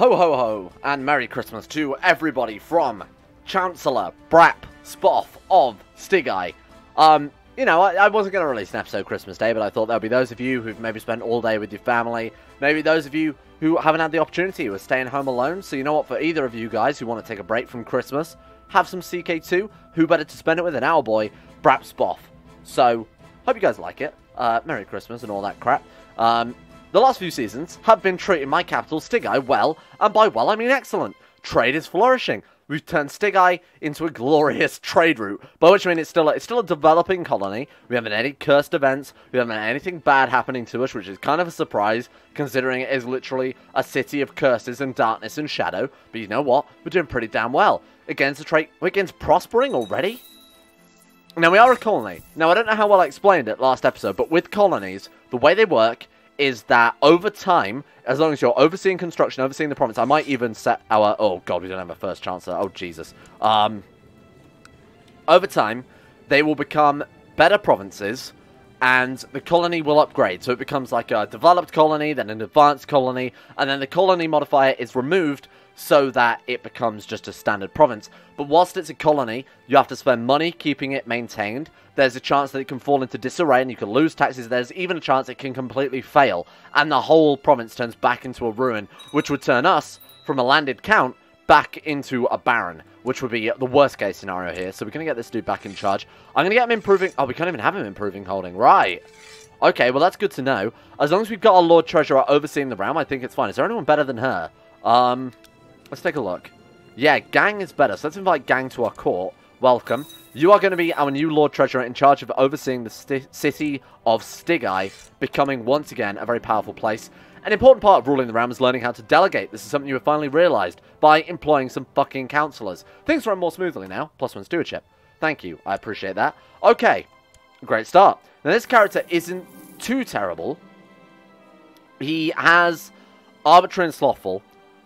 Ho ho ho, and Merry Christmas to everybody from Chancellor Brap Spoff of Stygai. You know, I wasn't going to release an episode Christmas Day, but I thought there would be those of you who've maybe spent all day with your family, maybe those of you who haven't had the opportunity, who are staying home alone. So you know what, for either of you guys who want to take a break from Christmas, have some CK2, who better to spend it with than our boy, Brap Spoff. So, hope you guys like it. Merry Christmas and all that crap. The last few seasons have been treating my capital, Stygai, well, and by well I mean excellent. Trade is flourishing. We've turned Stygai into a glorious trade route, by which I mean it's still a developing colony. We haven't had any cursed events, we haven't had anything bad happening to us, which is kind of a surprise, considering it is literally a city of curses and darkness and shadow. But you know what? We're doing pretty damn well. Against the trade, we're against prospering already? Now, we are a colony. Now, I don't know how well I explained it last episode, but with colonies, the way they work is that over time, as long as you're overseeing construction, overseeing the province, I might even set our... Oh, God, we don't have a first chancellor. Oh, Jesus. Over time, they will become better provinces, and the colony will upgrade. So it becomes like a developed colony, then an advanced colony, and then the colony modifier is removed so that it becomes just a standard province. But whilst it's a colony, you have to spend money keeping it maintained. There's a chance that it can fall into disarray and you can lose taxes. There's even a chance it can completely fail and the whole province turns back into a ruin, which would turn us from a landed count back into a baron, which would be the worst case scenario here. So we're going to get this dude back in charge. I'm going to get him improving... Oh, we can't even have him improving holding. Right. Okay, well, that's good to know. As long as we've got our Lord Treasurer overseeing the realm, I think it's fine. Is there anyone better than her? Let's take a look. Yeah, Gang is better. So let's invite Gang to our court. Welcome. You are going to be our new Lord Treasurer in charge of overseeing the city of Stygai, becoming once again a very powerful place. An important part of ruling the realm is learning how to delegate. This is something you have finally realised by employing some fucking councillors. Things run more smoothly now. +1 stewardship. Thank you. I appreciate that. Okay. Great start. Now, this character isn't too terrible. He has arbitrary and slothful,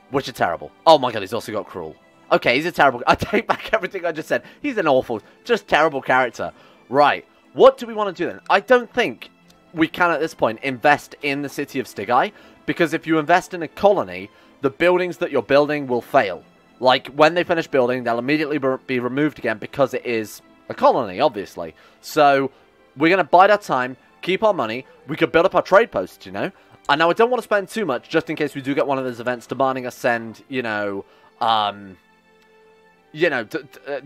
which are terrible. Oh my god, he's also got cruel. Okay, he's a terrible... I take back everything I just said. He's an awful, just terrible character. Right. What do we want to do then? I don't think we can, at this point, invest in the city of Stygai, because if you invest in a colony, the buildings that you're building will fail. Like, when they finish building, they'll immediately be removed again, because it is a colony, obviously. So, we're going to bide our time, keep our money. We could build up our trade posts, you know? And now I don't want to spend too much, just in case we do get one of those events demanding us send,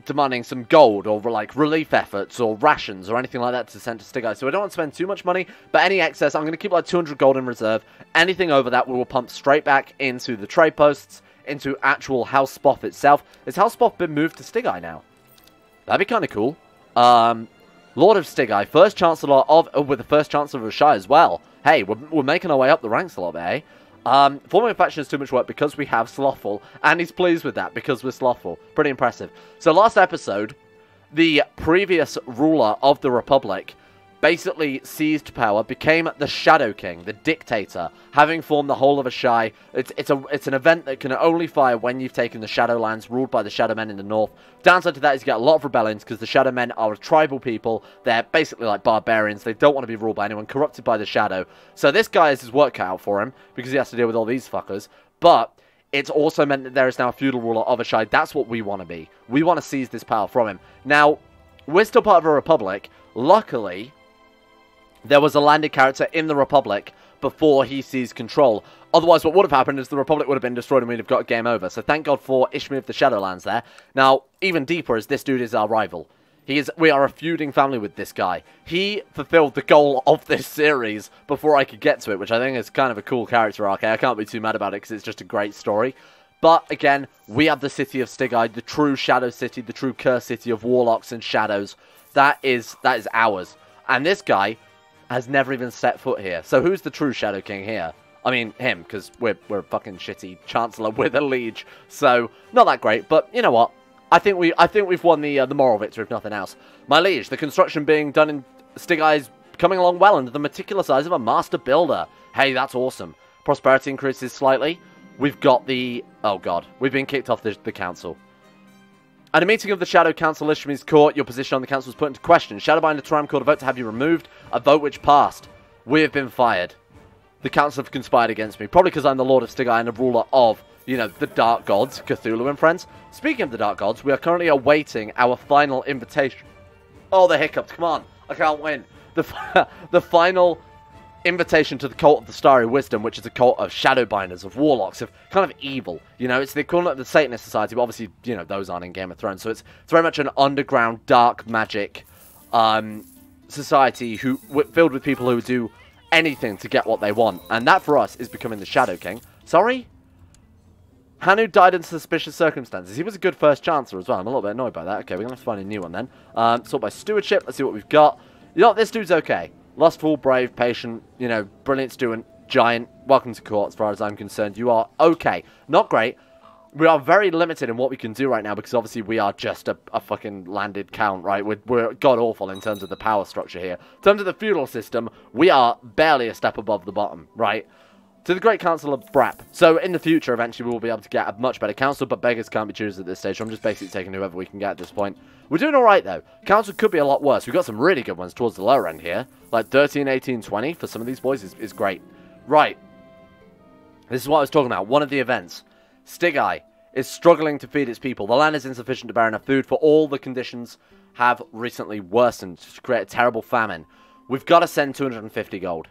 demanding some gold or like relief efforts or rations or anything like that to send to Stygai. So I don't want to spend too much money, but any excess, I'm going to keep like 200 gold in reserve. Anything over that, we will pump straight back into the trade posts, into actual House Spoff itself. Has House Spoff been moved to Stygai now? That'd be kind of cool. Lord of Stygai, first Chancellor of, with the first Chancellor of a Shire as well. Hey, we're making our way up the ranks a lot bit, eh? Forming a faction is too much work because we have Slothful, and he's pleased with that because we're Slothful. Pretty impressive. So last episode, the previous ruler of the Republic basically seized power, became the Shadow King, the dictator, having formed the whole of a Shire. It's an event that can only fire when you've taken the Shadowlands, ruled by the Shadow Men in the north. Downside to that is you get a lot of rebellions, because the Shadow Men are a tribal people. They're basically like barbarians. They don't want to be ruled by anyone, corrupted by the Shadow. So this guy has his work cut out for him, because he has to deal with all these fuckers. But it's also meant that there is now a feudal ruler of a Shire. That's what we want to be. We want to seize this power from him. Now, we're still part of a Republic. Luckily, there was a landed character in the Republic before he seized control. Otherwise, what would have happened is the Republic would have been destroyed and we'd have got a game over. So thank God for Ishmael of the Shadowlands there. Now, even deeper is this dude is our rival. We are a feuding family with this guy. He fulfilled the goal of this series before I could get to it, which I think is kind of a cool character arc. I can't be too mad about it because it's just a great story. But, again, we have the city of Stygai, the true Shadow City, the true Curse City of Warlocks and Shadows. That is ours. And this guy has never even set foot here. So who's the true Shadow King here? I mean, him, because we're a fucking shitty Chancellor with a liege. So, not that great, but you know what? I think we've won the moral victory, if nothing else. My liege, the construction being done in Stygai is coming along well under the meticulous eyes of a master builder. Hey, that's awesome. Prosperity increases slightly. We've got the... Oh, God. We've been kicked off the council. At a meeting of the Shadow Council Ishmi's court, your position on the council was put into question. Shadowbind and Turam called a vote to have you removed, a vote which passed. We have been fired. the council have conspired against me. Probably because I'm the Lord of Stygia and the ruler of, you know, the Dark Gods, Cthulhu and friends. Speaking of the Dark Gods, we are currently awaiting our final invitation. Oh, the hiccups. Come on. I can't win. The final invitation to the Cult of the Starry Wisdom, which is a cult of Shadowbinders, of Warlocks, of kind of evil. You know, it's the equivalent of the Satanist Society, but obviously, you know, those aren't in Game of Thrones. So it's very much an underground, dark magic society filled with people who do anything to get what they want. And that, for us, is becoming the Shadow King. Sorry? Hanu died in suspicious circumstances. He was a good first Chancellor as well. I'm a little bit annoyed by that. Okay, we're going to have to find a new one then. Sort by Stewardship. Let's see what we've got. You know what? This dude's okay. Lustful, brave, patient, you know, brilliant student, giant. Welcome to court as far as I'm concerned. You are okay. Not great. We are very limited in what we can do right now because obviously we are just a fucking landed count, right? We're god-awful in terms of the power structure here. In terms of the feudal system, we are barely a step above the bottom, right? To the Great Council of Brap. So in the future, eventually, we will be able to get a much better council, but beggars can't be choosers at this stage. So I'm just basically taking whoever we can get at this point. We're doing alright, though. Council could be a lot worse. We've got some really good ones towards the lower end here. Like 13, 18, 20 for some of these boys is great. Right. This is what I was talking about. One of the events. Stygia is struggling to feed its people. The land is insufficient to bear enough food, for all the conditions have recently worsened to create a terrible famine. We've got to send 250 gold.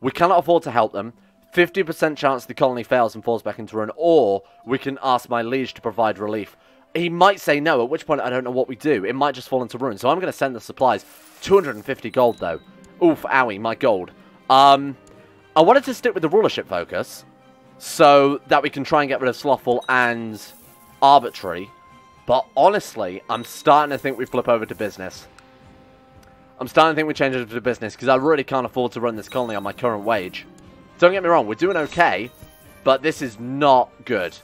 We cannot afford to help them. 50% chance the colony fails and falls back into ruin, or we can ask my liege to provide relief. He might say no, at which point I don't know what we do. It might just fall into ruin, so I'm going to send the supplies. 250 gold, though. Oof, owie, my gold. I wanted to stick with the rulership focus, so that we can try and get rid of Slothful and Arbitrary, but honestly, I'm starting to think we flip over to business. I'm starting to think we change it to business, because I really can't afford to run this colony on my current wage. Don't get me wrong, we're doing okay, but this is not good.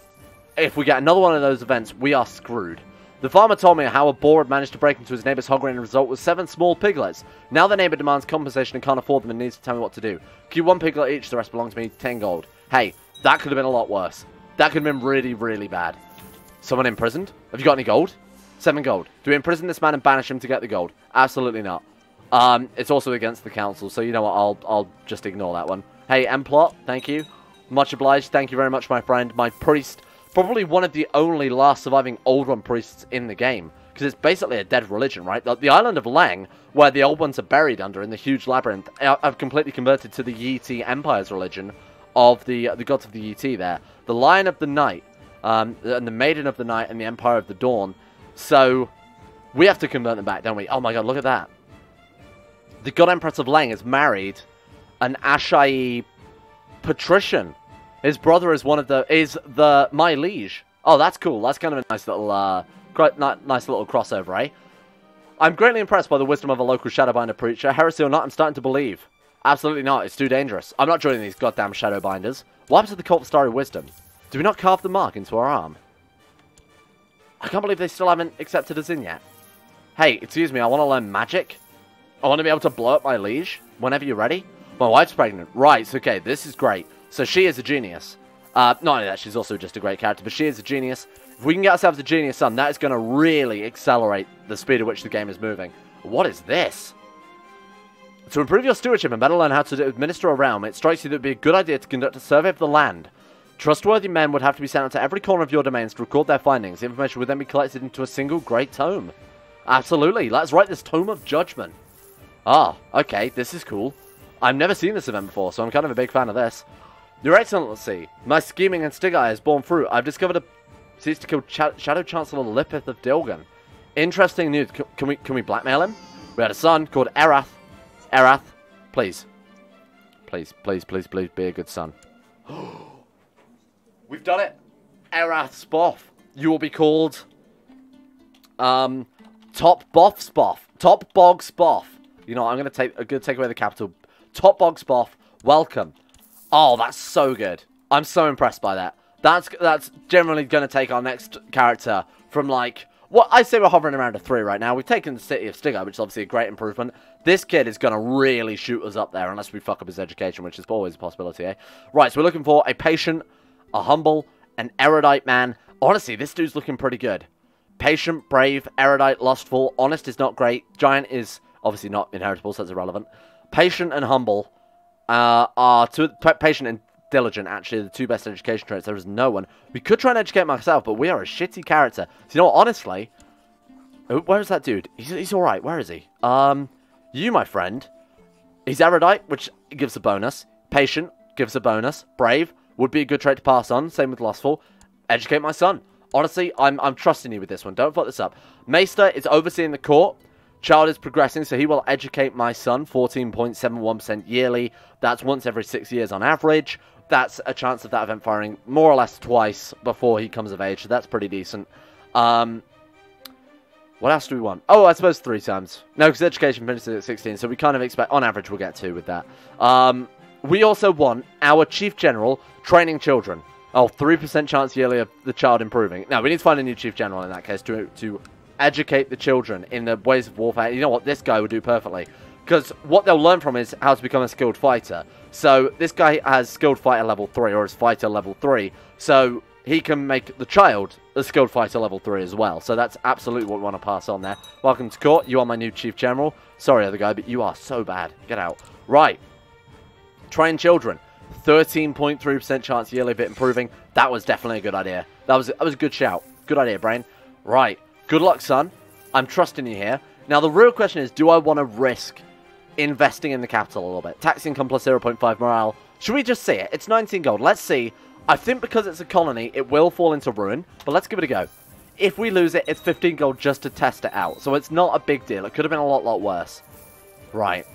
If we get another one of those events, we are screwed. The farmer told me how a boar had managed to break into his neighbour's hog and the result was 7 small piglets. Now the neighbour demands compensation and can't afford them and needs to tell me what to do. Keep 1 piglet each, the rest belong to me, 10 gold. Hey, that could have been a lot worse. That could have been really, really bad. Someone imprisoned? Have you got any gold? 7 gold. Do we imprison this man and banish him to get the gold? Absolutely not. It's also against the council, so you know what, I'll just ignore that one. Hey, Emplot, thank you. Much obliged. Thank you very much, my friend. My priest, probably one of the only last surviving Old One priests in the game. Because it's basically a dead religion, right? The island of Leng, where the Old Ones are buried under in the huge labyrinth, have completely converted to the Yi Empire's religion of the gods of the Yi there. The Lion of the Night, and the Maiden of the Night, and the Empire of the Dawn. So, we have to convert them back, don't we? Oh my god, look at that. The God Empress of Leng is married an Ashai patrician. His brother is my liege. Oh, that's cool. That's kind of a nice little crossover, eh? I'm greatly impressed by the wisdom of a local Shadowbinder preacher. Heresy or not, I'm starting to believe. Absolutely not. It's too dangerous. I'm not joining these goddamn Shadowbinders. What happens to the Cult of Starry Wisdom? Do we not carve the mark into our arm? I can't believe they still haven't accepted us in yet. Hey, excuse me, I want to learn magic. I want to be able to blow up my liege whenever you're ready. My wife's pregnant. Right, okay, this is great. So she is a genius. Not only that, she's also just a great character, but she is a genius. If we can get ourselves a genius son, that is going to really accelerate the speed at which the game is moving. What is this? To improve your stewardship and better learn how to administer a realm, it strikes you that it would be a good idea to conduct a survey of the land. Trustworthy men would have to be sent out to every corner of your domains to record their findings. The information would then be collected into a single great tome. Absolutely, let's write this Tome of Judgment. Ah, okay, this is cool. I've never seen this event before, so I'm kind of a big fan of this. Your Excellency, my scheming and Stygia has borne fruit. I've discovered a seeks to kill Shadow Chancellor Lipith of Dilgan. Interesting news. Can we blackmail him? We had a son called Erath. Erath, please. Please, please, please, please be a good son. We've done it. Erath Spoff. You will be called Top Boff Spoff. Top Bog Spoff. You know, I'm gonna take away the capital. Top Bog Spoff. Welcome. Oh, that's so good. I'm so impressed by that. That's generally gonna take our next character from like, well, I say we're hovering around a 3 right now. We've taken the city of Stygia, which is obviously a great improvement. This kid is gonna really shoot us up there unless we fuck up his education, which is always a possibility, eh? Right, so we're looking for a patient, a humble, an erudite man. Honestly, this dude's looking pretty good. Patient, brave, erudite, lustful. Honest is not great. Giant is obviously not inheritable, so that's irrelevant. Patient and humble. are patient and diligent, actually, the two best education traits. There is no one. We could try and educate myself, but we are a shitty character. So, you know what, honestly... Where is that dude? He's alright. Where is he? You, my friend. He's erudite, which gives a bonus. Patient gives a bonus. Brave would be a good trait to pass on. Same with lustful. Educate my son. Honestly, I'm trusting you with this one. Don't fuck this up. Maester is overseeing the court. Child is progressing, so he will educate my son 14.71% yearly. That's once every 6 years on average. That's a chance of that event firing more or less twice before he comes of age, so that's pretty decent. What else do we want? Oh, I suppose 3 times. No, because education finishes at 16, so we kind of expect, on average, we'll get 2 with that. We also want our Chief General training children. Oh, 3% chance yearly of the child improving. No, we need to find a new Chief General in that case to educate the children in the ways of warfare. You know what? This guy would do perfectly. Because what they'll learn from is how to become a skilled fighter. So this guy has skilled fighter level 3, or is fighter level 3. So he can make the child a skilled fighter level 3 as well. So that's absolutely what we want to pass on there. Welcome to court. You are my new Chief General. Sorry, other guy, but you are so bad. Get out. Right. Train children. 13.3% chance yearly of it improving. That was definitely a good idea. That was a good shout. Good idea, brain. Right. Good luck, son. I'm trusting you here. Now, the real question is, do I want to risk investing in the capital a little bit? Tax income plus 0.5 morale. Should we just see it? It's 19 gold. Let's see. I think because it's a colony, it will fall into ruin. But let's give it a go. If we lose it, it's 15 gold just to test it out. So it's not a big deal. It could have been a lot worse. Right.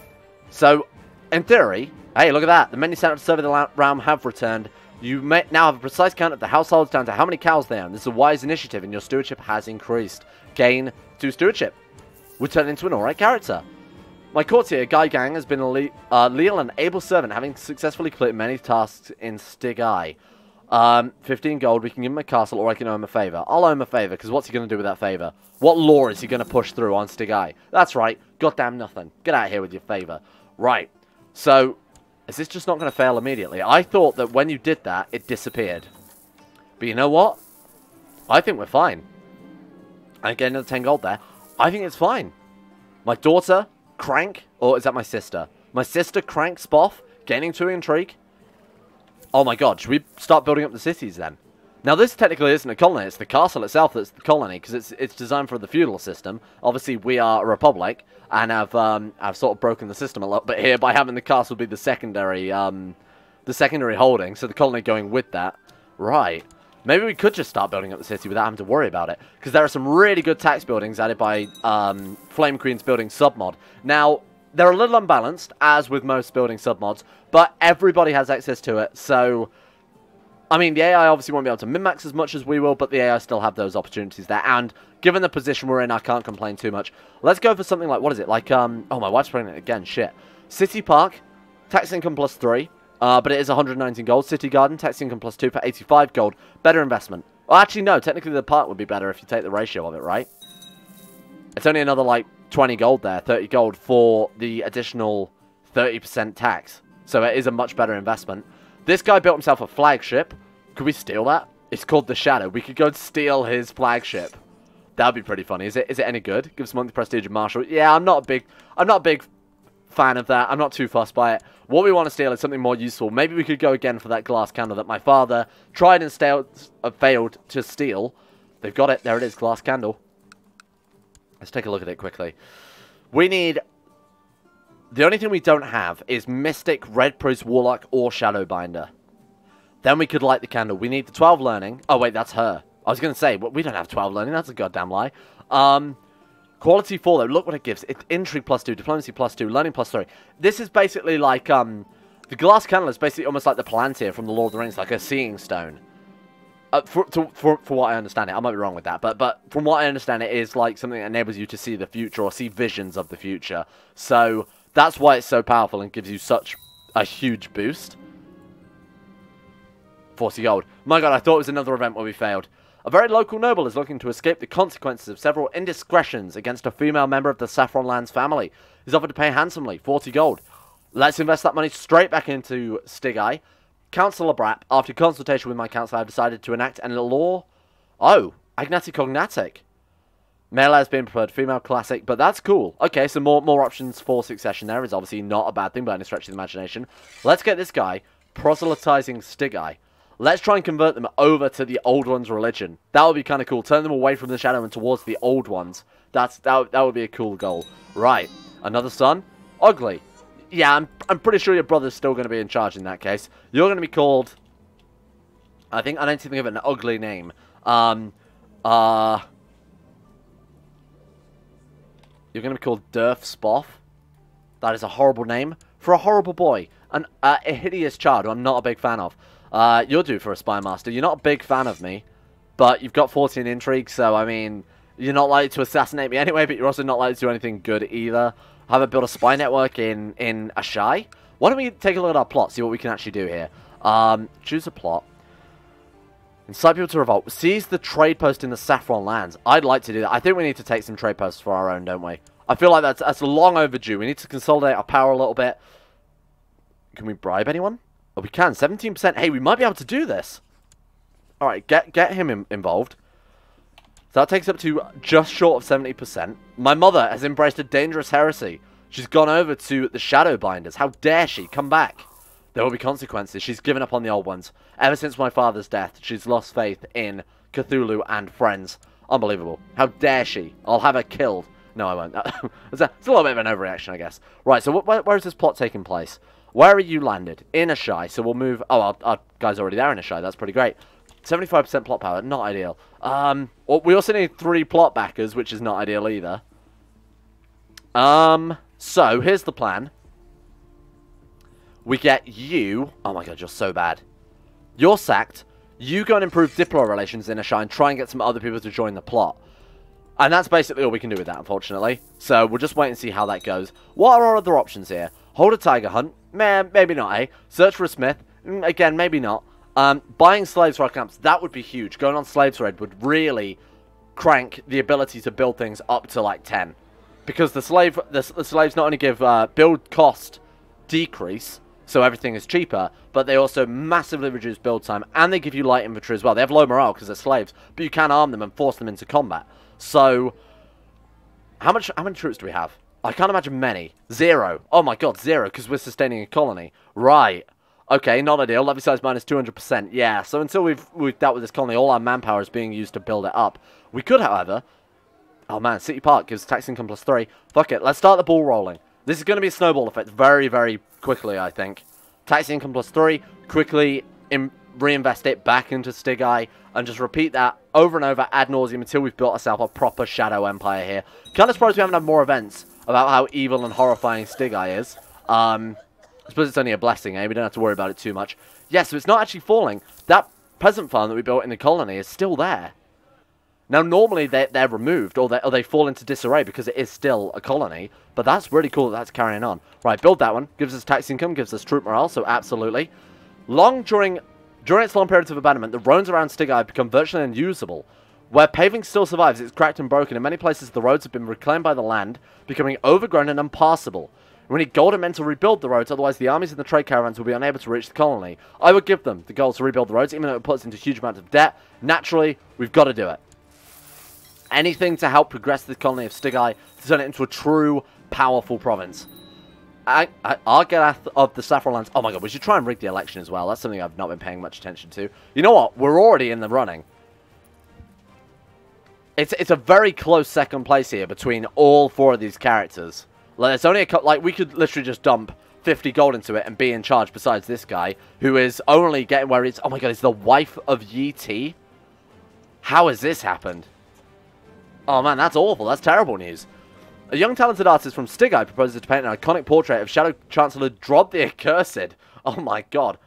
So, in theory... Hey, look at that. The menu center to survey the realm have returned. You may now have a precise count of the households down to how many cows they own. This is a wise initiative, and your stewardship has increased. Gain 2 stewardship. We turn into an alright character. My courtier, Guy Gang, has been a leal and able servant, having successfully completed many tasks in Stigai. 15 gold, we can give him a castle, or I can owe him a favour. I'll owe him a favour, because what's he going to do with that favour? What law is he going to push through on Stigai? That's right, goddamn nothing. Get out of here with your favour. Right, so... Is this just not going to fail immediately? I thought that when you did that, it disappeared. But you know what? I think we're fine. I get another 10 gold there. I think it's fine. My daughter, Crank, or is that my sister? My sister, Crank Spoff, gaining 2 intrigue. Oh my god, should we start building up the cities then? Now this technically isn't a colony, it's the castle itself that's the colony, because it's designed for the feudal system. Obviously we are a republic, and I've sort of broken the system a lot bit here by having the castle be the secondary holding, so the colony going with that. Right. Maybe we could just start building up the city without having to worry about it, because there are some really good tax buildings added by Flame Queen's building submod. Now, they're a little unbalanced, as with most building submods, but everybody has access to it, so... I mean, the AI obviously won't be able to min-max as much as we will, but the AI still have those opportunities there. And given the position we're in, I can't complain too much. Let's go for something like, what is it? Like, oh, my wife's pregnant again. Shit. City Park, tax income plus 3, but it is 119 gold. City Garden, tax income plus 2 for 85 gold. Better investment. Well, actually, no. Technically, the park would be better if you take the ratio of it, right? It's only another, like, 20 gold there, 30 gold for the additional 30% tax. So it is a much better investment. This guy built himself a flagship. Could we steal that? It's called the Shadow. We could go and steal his flagship. That'd be pretty funny. Is it any good? Gives monthly prestige of marshal. Yeah, I'm not a big fan of that. I'm not too fussed by it. What we want to steal is something more useful. Maybe we could go again for that glass candle that my father tried and failed to steal. They've got it. There it is, glass candle. Let's take a look at it quickly. We need... The only thing we don't have is Mystic, Red Priest, Warlock, or Shadowbinder. Then we could light the candle. We need the 12 learning. Oh, wait, that's her. I was going to say, we don't have 12 learning. That's a goddamn lie. Quality 4, though. Look what it gives. It's Intrigue plus 2, Diplomacy plus 2, Learning plus 3. This is basically like, the glass candle is basically almost like the Palantir from the Lord of the Rings, like a seeing stone. For what I understand it. I might be wrong with that. But from what I understand, it is like something that enables you to see the future or see visions of the future. So... That's why it's so powerful and gives you such a huge boost. 40 gold. My god, I thought it was another event where we failed. A very local noble is looking to escape the consequences of several indiscretions against a female member of the Saffron Lands family. He's offered to pay handsomely, 40 gold. Let's invest that money straight back into Stigai. Councillor Brap, after consultation with my council, I have decided to enact a law... Oh, Agnatic Cognatic. Male lesbian preferred female classic, but that's cool. Okay, so more options for succession there is obviously not a bad thing by any stretch of the imagination. Let's get this guy proselytizing Stygi. Let's try and convert them over to the old one's religion. That would be kind of cool. Turn them away from the shadow and towards the old ones. That would be a cool goal. Right, another son? Ugly. Yeah, I'm pretty sure your brother's still going to be in charge in that case. You're going to be called... I don't think of an ugly name. You're going to be called Durf Spoff. That is a horrible name for a horrible boy. And a hideous child who I'm not a big fan of. You're due for a Spy Master. You're not a big fan of me. But you've got 14 intrigue, so I mean... You're not likely to assassinate me anyway, but you're also not likely to do anything good either. Have build a spy network in Ashai. Why don't we take a look at our plot, see what we can actually do here. Choose a plot. Incite people to revolt. Seize the trade post in the Saffron Lands. I'd like to do that. I think we need to take some trade posts for our own, don't we? I feel like that's long overdue. We need to consolidate our power a little bit. Can we bribe anyone? Oh, we can. 17%. Hey, we might be able to do this. Alright, get him involved. So that takes up to just short of 70%. My mother has embraced a dangerous heresy. She's gone over to the Shadowbinders. How dare she? Come back. There will be consequences. She's given up on the old ones. Ever since my father's death, she's lost faith in Cthulhu and friends. Unbelievable. How dare she? I'll have her killed. No, I won't. It's a little bit of an overreaction, I guess. Right, so where is this plot taking place? Where are you landed? In Ashai. So we'll move... Oh, our guy's already there in Ashai. That's pretty great. 75% plot power. Not ideal. Well, we also need 3 plot backers, which is not ideal either. So, here's the plan. We get you... Oh my god, you're so bad. You're sacked. You go and improve Diplo relations in Ashai and try and get some other people to join the plot. And that's basically all we can do with that, unfortunately. So, we'll just wait and see how that goes. What are our other options here? Hold a tiger hunt? Maybe not, eh? Search for a smith? Again, maybe not. Buying slaves for our camps, that would be huge. Going on slave trade would really crank the ability to build things up to like 10. Because the slaves not only give build cost decrease, so everything is cheaper, but they also massively reduce build time, and they give you light infantry as well. They have low morale because they're slaves, but you can arm them and force them into combat. So, how many troops do we have? I can't imagine many. 0. Oh my god, 0, because we're sustaining a colony. Right. Okay, not ideal. Levy size minus 200%. Yeah, so until we've dealt with this colony, all our manpower is being used to build it up. We could, however... Oh man, City Park gives tax income plus 3. Fuck it, let's start the ball rolling. This is going to be a snowball effect very, very quickly, I think. Tax income plus 3, quickly reinvest it back into Stygi, and just repeat that over and over ad nauseum until we've built ourselves a proper shadow empire here. Kind of surprised we haven't had more events about how evil and horrifying Stygi is. I suppose it's only a blessing, eh? We don't have to worry about it too much. Yeah, so it's not actually falling. That peasant farm that we built in the colony is still there. Now, normally they're removed, or they fall into disarray because it is still a colony. But that's really cool that that's carrying on. Right, build that one. Gives us tax income, gives us troop morale, so absolutely. During its long periods of abandonment, the roads around Stygi have become virtually unusable. Where paving still survives, it's cracked and broken. In many places, the roads have been reclaimed by the land, becoming overgrown and unpassable. We need gold and men to rebuild the roads, otherwise the armies and the trade caravans will be unable to reach the colony. I would give them the gold to rebuild the roads, even though it puts us into huge amounts of debt. Naturally, we've got to do it. Anything to help progress the colony of Stygi to turn it into a true, powerful province. Argelath of the Saffron Lands. Oh my god, we should try and rig the election as well. That's something I've not been paying much attention to. You know what? We're already in the running. It's a very close second place here between all 4 of these characters. Like, it's only a couple, like, we could literally just dump 50 gold into it and be in charge besides this guy, who is only getting where he's... Oh my god, he's the wife of Yi Ti? How has this happened? Oh man, that's awful. That's terrible news. A young talented artist from Stygi proposes to paint an iconic portrait of Shadow Chancellor Drod the Accursed. Oh my god.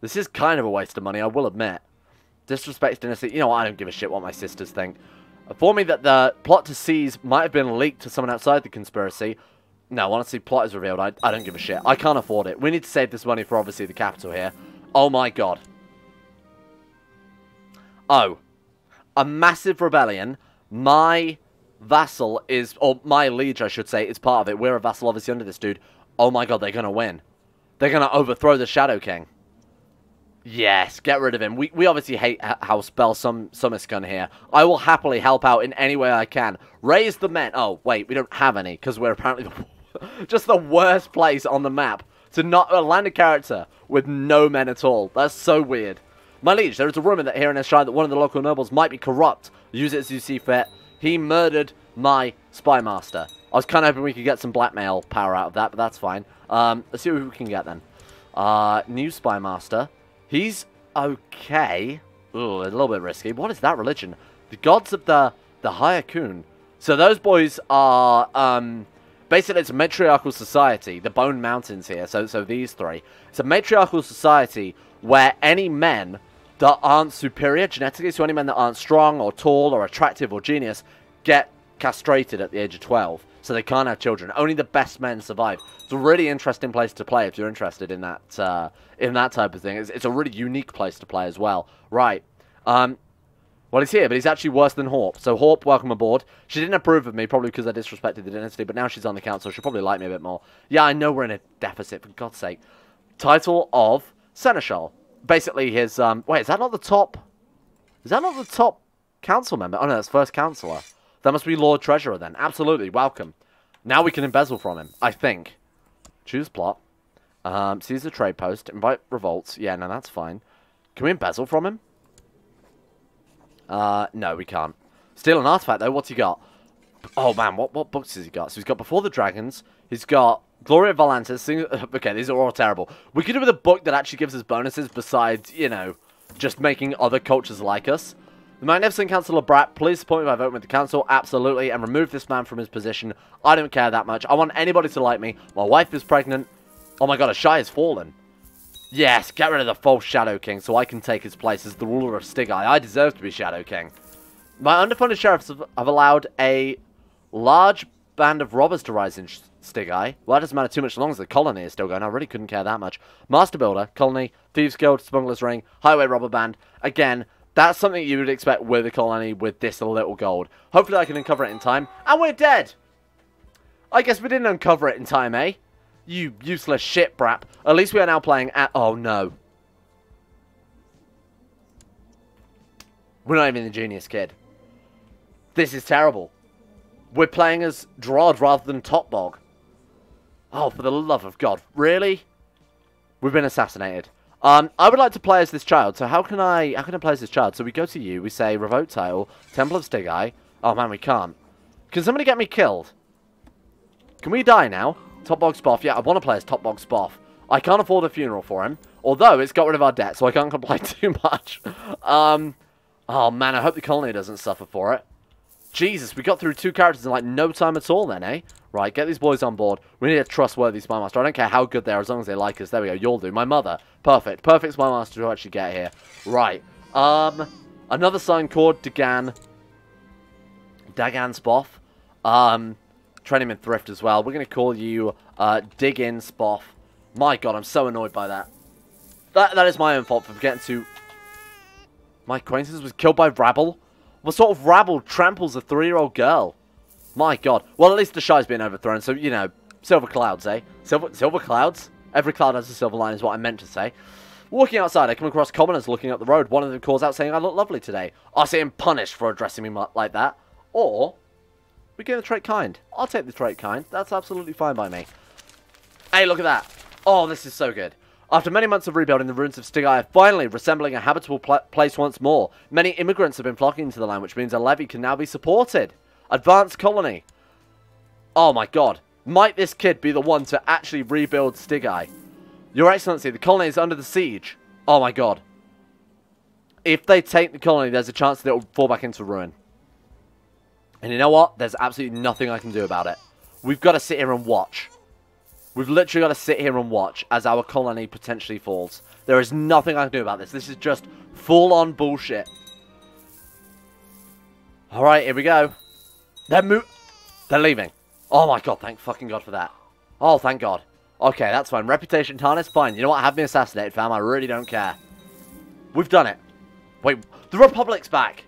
This is kind of a waste of money, I will admit. Disrespects dynasty. You know what, I don't give a shit what my sisters think. Inform me that the plot to seize might have been leaked to someone outside the conspiracy. No, honestly, plot is revealed. I don't give a shit. I can't afford it. We need to save this money for, obviously, the capital here. Oh my god. Oh. A massive rebellion. My vassal is... Or my liege, I should say, is part of it. We're a vassal, obviously, under this dude. Oh my god, they're going to win. They're going to overthrow the Shadow King. Yes, get rid of him. We obviously hate how Spell Summiscun here. I will happily help out in any way I can. Raise the men. Oh, wait, we don't have any, because we're apparently just the worst place on the map to not land a character with no men at all. That's so weird. My liege, there is a rumor that here in Eshrine that one of the local nobles might be corrupt. Use it as you see fit. He murdered my spy master. I was kind of hoping we could get some blackmail power out of that, but that's fine. Let's see what we can get then. New spy master. He's okay. Ooh, a little bit risky. What is that religion? The gods of the Hyakun. So those boys are, basically it's a matriarchal society. The Bone Mountains here. So these three. It's a matriarchal society where any men that aren't superior genetically, so any men that aren't strong or tall or attractive or genius, get castrated at the age of 12. So they can't have children. Only the best men survive. It's a really interesting place to play if you're interested in that type of thing. It's a really unique place to play as well. Right. Well, he's here, but he's actually worse than Horp. So Horp, welcome aboard. She didn't approve of me, probably because I disrespected the dynasty, but now she's on the council. She'll probably like me a bit more. Yeah, I know we're in a deficit, for God's sake. Title of Seneschal. Basically his, wait, is that not the top? Is that not the top council member? Oh, no, that's first councillor. That must be Lord Treasurer then. Absolutely, welcome. Now we can embezzle from him, I think. Choose plot. Seize the trade post. Invite revolts. Yeah, no, that's fine. Can we embezzle from him? No, we can't. Steal an artifact, though. What's he got? Oh, man, what books has he got? So he's got Before the Dragons. He's got Gloria Valantis. Okay, these are all terrible. We could do with a book that actually gives us bonuses besides, you know, just making other cultures like us. The Magnificent Councillor Brat, please support me by voting with the council, absolutely, and remove this man from his position. I don't care that much. I want anybody to like me. My wife is pregnant. Oh my god, Ashai has fallen. Yes, get rid of the false Shadow King so I can take his place as the ruler of Stygia. I deserve to be Shadow King. My underfunded sheriffs have allowed a large band of robbers to rise in Stygia. Well, that doesn't matter too much as long as the colony is still going. I really couldn't care that much. Master Builder, Colony, Thieves Guild, Smuggler's Ring, Highway Robber Band. Again, that's something you would expect with a colony with this little gold. Hopefully I can uncover it in time. And we're dead! I guess we didn't uncover it in time, eh? You useless shit, Brap. At least we are now playing at... Oh, no. We're not even the Genius Kid. This is terrible. We're playing as Drod rather than Topbog. Oh, for the love of God. Really? We've been assassinated. I would like to play as this child. So how can I play as this child? So we go to you. We say revoke title. Temple of Stygia. Oh man, we can't. Can somebody get me killed? Can we die now? Topbog Spoff. Yeah, I want to play as Topbog Spoff. I can't afford a funeral for him. Although it's got rid of our debt, so I can't complain too much. Oh man, I hope the colony doesn't suffer for it. Jesus, we got through 2 characters in like no time at all then, eh? Right, get these boys on board. We need a trustworthy spy master. I don't care how good they are as long as they like us. There we go, you'll do. My mother. Perfect. Perfect spy master to actually get here. Right. Another sign called Dagan. Dagan Spoff. Train him in thrift as well. We're going to call you Dig In Spoff. My god, I'm so annoyed by that. That is my own fault for forgetting to... My acquaintance was killed by rabble? What sort of rabble tramples a 3-year-old girl? My god. Well, at least the Shy's been overthrown, so, you know, silver clouds, eh? Silver clouds? Every cloud has a silver line is what I meant to say. Walking outside, I come across commoners looking up the road. One of them calls out saying, I look lovely today. I see him punished for addressing me like that. Or, we give the trait kind. I'll take the trait kind. That's absolutely fine by me. Hey, look at that. Oh, this is so good. After many months of rebuilding, the ruins of Stygia are finally resembling a habitable place once more. Many immigrants have been flocking into the land, which means a levy can now be supported. Advanced colony. Oh my god. Might this kid be the one to actually rebuild Stygia? Your Excellency, the colony is under the siege. Oh my god. If they take the colony, there's a chance that it will fall back into ruin. And you know what? There's absolutely nothing I can do about it. We've got to sit here and watch. We've literally got to sit here and watch as our colony potentially falls. There is nothing I can do about this. This is just full-on bullshit. Alright, here we go. They're leaving. Oh my god, thank fucking god for that. Oh, thank god. Okay, that's fine. Reputation tarnish, fine. You know what? Have me assassinated, fam. I really don't care. We've done it. Wait, the Republic's back.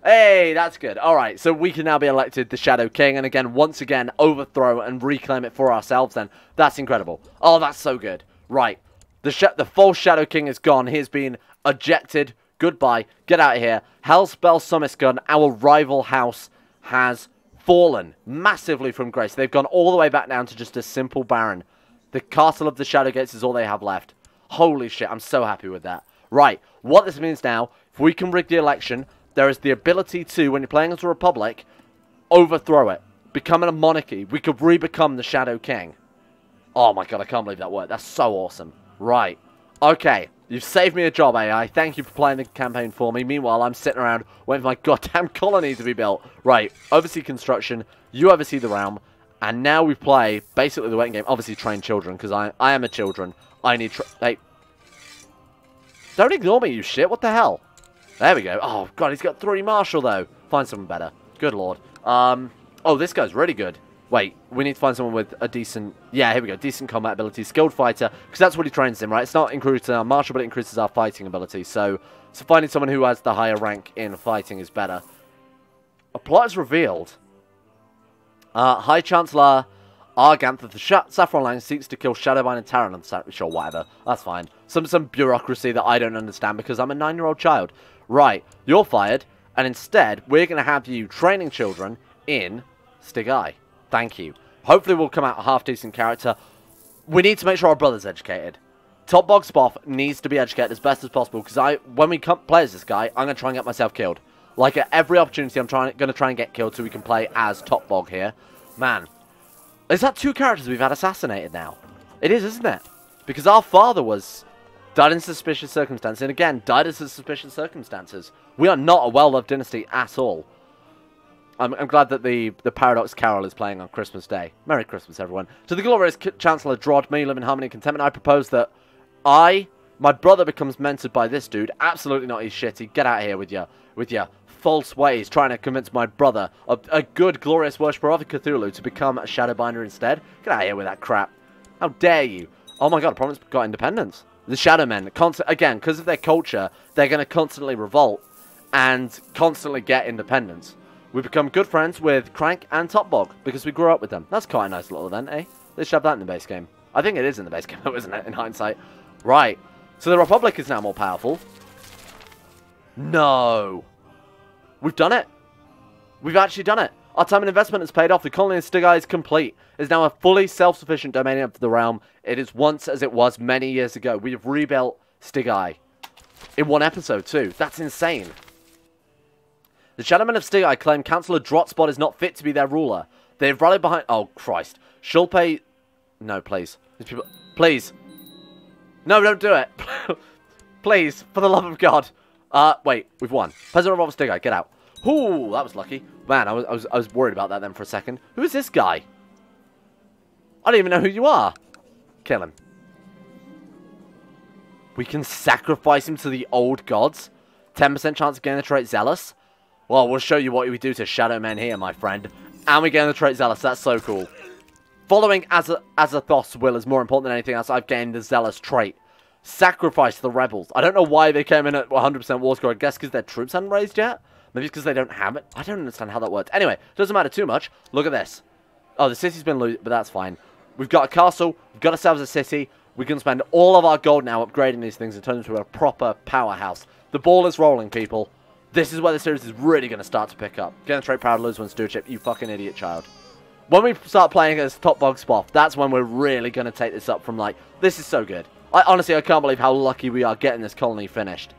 Hey, that's good. Alright, so we can now be elected the Shadow King, and again, once again, overthrow and reclaim it for ourselves then. That's incredible. Oh, that's so good. Right. The false Shadow King is gone. He has been ejected. Goodbye. Get out of here. Hellspell Summisgun, our rival house, has fallen massively from grace. They've gone all the way back down to just a simple Baron. The Castle of the Shadowgates is all they have left. Holy shit, I'm so happy with that. Right, what this means now, if we can rig the election, there is the ability to, when you're playing as a Republic, overthrow it. Becoming a monarchy. We could re-become the Shadow King. Oh my god, I can't believe that worked. That's so awesome. Right. Okay. You've saved me a job, AI. Thank you for playing the campaign for me. Meanwhile, I'm sitting around waiting for my goddamn colony to be built. Right. Oversee construction. You oversee the realm. And now we play basically the waiting game. Obviously, train children, because I am a children. I need... Hey. Don't ignore me, you shit. What the hell? There we go. Oh, God, he's got 3 martial, though. Find someone better. Good lord. Oh, this guy's really good. Wait, we need to find someone with a decent... Yeah, here we go. Decent combat ability. Skilled fighter. Because that's what he trains in, right? It's not increasing our martial, but it increases our fighting ability. So finding someone who has the higher rank in fighting is better. A plot is revealed. High Chancellor Arganth of the Saffron Line seeks to kill Shadowbind and Terran. Sure, whatever. That's fine. Some bureaucracy that I don't understand because I'm a 9-year-old child. Right, you're fired. And instead, we're going to have you training children in Stigai. Thank you. Hopefully we'll come out a half-decent character. We need to make sure our brother's educated. Top Bog Spoff needs to be educated as best as possible, because when we play as this guy, I'm going to try and get myself killed. Like, at every opportunity, I'm going to try and get killed so we can play as Top Bog here. Man. Is that 2 characters we've had assassinated now? It is, isn't it? Because our father died in suspicious circumstances, and again, died in suspicious circumstances. We are not a well-loved dynasty at all. I'm glad that the Paradox Carol is playing on Christmas Day. Merry Christmas, everyone. To the glorious Chancellor Drod, may you live in harmony and contentment. I propose that my brother becomes mentored by this dude. Absolutely not, he's shitty. Get out of here with your false ways, trying to convince my brother, a good, glorious worshipper of Cthulhu, to become a Shadowbinder instead. Get out of here with that crap. How dare you? Oh my god, I promise got independence. The Shadowmen, again, because of their culture, they're going to constantly revolt and constantly get independence. We become good friends with Crank and Top Bog because we grew up with them. That's quite a nice little event, eh? They should have that in the base game. I think it is in the base game, though, isn't it, in hindsight? Right. So the Republic is now more powerful. No. We've done it. We've actually done it. Our time and investment has paid off. The colony of Stigai is complete. It is now a fully self-sufficient domain of the realm. It is once as it was many years ago. We have rebuilt Stigai. In 1 episode, too. That's insane. The Shadowmen of Stigai claim Councillor Drotspot is not fit to be their ruler. They have rallied behind... Oh, Christ. Shulpei... No, please. These people... Please. No, don't do it. Please, for the love of God. Wait, we've won. President of Stigai, get out. Ooh, that was lucky. Man, I was worried about that then for a second. Who is this guy? I don't even know who you are. Kill him. We can sacrifice him to the old gods. 10% chance of getting the trait Zealous. Well, we'll show you what we do to Shadow Men here, my friend. And we gain the trait Zealous. That's so cool. Following Azathoth's will is more important than anything else. I've gained the Zealous trait. Sacrifice the rebels. I don't know why they came in at 100% war score. I guess because their troops hadn't raised yet. Maybe it's because they don't have it. I don't understand how that works. Anyway, doesn't matter too much. Look at this. Oh, the city's been looted, but that's fine. We've got a castle. We've got ourselves a city. We can spend all of our gold now upgrading these things and turn them into a proper powerhouse. The ball is rolling, people. This is where the series is really going to start to pick up. Getting straight proud lose one stewardship, you fucking idiot child. When we start playing as Top Bog Spoff, that's when we're really going to take this up from like, this is so good. Honestly, I can't believe how lucky we are getting this colony finished.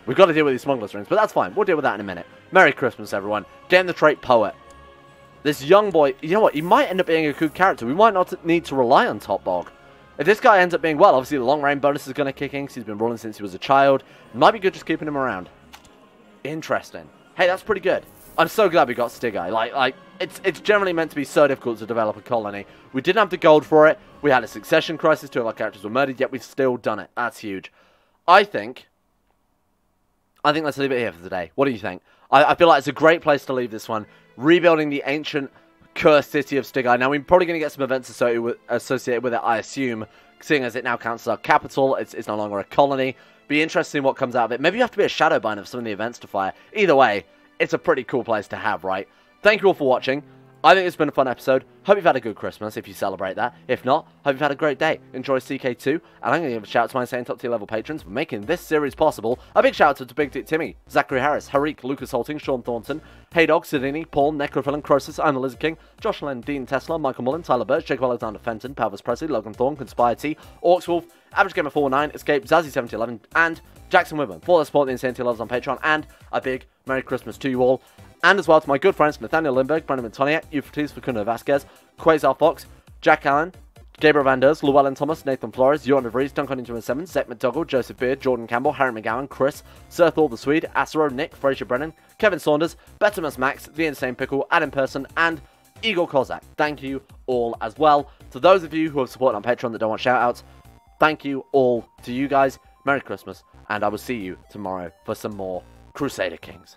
We've got to deal with these smuggler's rings, but that's fine. We'll deal with that in a minute. Merry Christmas, everyone. Getting the trait Poet. This young boy, you know what? He might end up being a good character. We might not need to rely on Top Bog. If this guy ends up being well, obviously the long range bonus is going to kick in because he's been rolling since he was a child. It might be good just keeping him around. Interesting. Hey, that's pretty good. I'm so glad we got Stigai. Like it's generally meant to be so difficult to develop a colony. We didn't have the gold for it. We had a succession crisis. 2 of our characters were murdered, yet we've still done it. That's huge. I think let's leave it here for today. What do you think? I feel like it's a great place to leave this one. Rebuilding the ancient cursed city of Stigai. Now, we're probably going to get some events associated with it, I assume, seeing as it now counts as our capital. It's no longer a colony. Be interesting what comes out of it. Maybe you have to be a Shadowbind of some of the events to fire. Either way, it's a pretty cool place to have, right? Thank you all for watching. I think it's been a fun episode. Hope you've had a good Christmas if you celebrate that. If not, hope you've had a great day. Enjoy CK2. And I'm going to give a shout out to my insane top tier level patrons for making this series possible. A big shout out to Big Dick Timmy, Zachary Harris, Harik, Lucas Holting, Sean Thornton, Hey Dog, Sidini, Paul, Necrophilin, Croesus, I'm the Lizard King, Josh Len, Dean Tesla, Michael Mullen, Tyler Birch, Jacob Alexander Fenton, Palvis Presley, Logan Thorne, Conspire T, Orcs Wolf, Average Gamer 49, Escape, Zazzy7011, and Jackson Whitman for the support the Insane Tier levels on Patreon. And a big Merry Christmas to you all. And as well to my good friends Nathaniel Lindbergh, Brandon Montoniak, Euphrates Facundo Vasquez, Quasar Fox, Jack Allen, Gabriel Vanders, Llewellyn Thomas, Nathan Flores, Johan de Vries, Duncan into 7, Zach McDougall, Joseph Beard, Jordan Campbell, Harry McGowan, Chris, Sir Thor the Swede, Asero, Nick, Fraser Brennan, Kevin Saunders, Bettermus Max, The Insane Pickle, Adam Person, and Igor Kozak. Thank you all as well. To those of you who have supported on Patreon that don't want shoutouts, thank you all to you guys. Merry Christmas, and I will see you tomorrow for some more Crusader Kings.